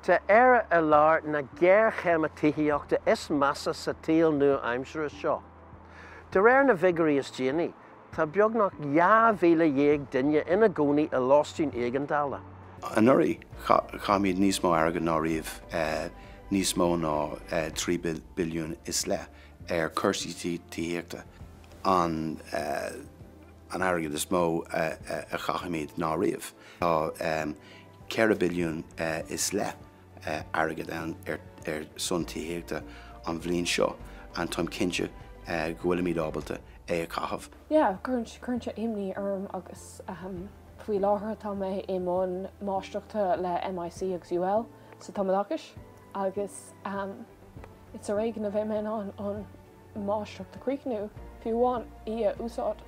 Tá éire a lár na ghéarchéim tithíochta is massa sa tíl nua aimsire seo. De réir na vigarí is déanaí, tá beag nach 2,000 duine ina gcónaí a lostín éigeandála. An uirí chaimid níos mó airgid ná riamh níos mó ná 3 billiún is le cursaí tithíochta an airgid is mó a chaimid ná riamh. Tá 4 billiún is le airgid an son tithíochta an bhliain seo an táim cinse gohfuil míad ábalta a Caithfidh. Yeah, current imní agus faoi láthair tá mé imón máisteachta le MIC agus UL sa Támadachas agus it's a réigen a bheith mé an máisteachta cuidiú fiú bháin í úsáid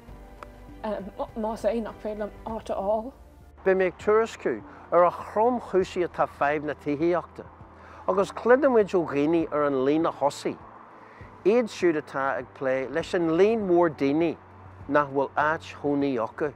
más é nach féile átaáil. Be méid tuairisciú ar a chrom chúsaí tá fhadhb na tithíochta, agus cliodamid ó ghaoine ar an líne thosaigh. Iad siúd atá ag plé leis an líon mór daoine nach bhfuil áit thónaí acu.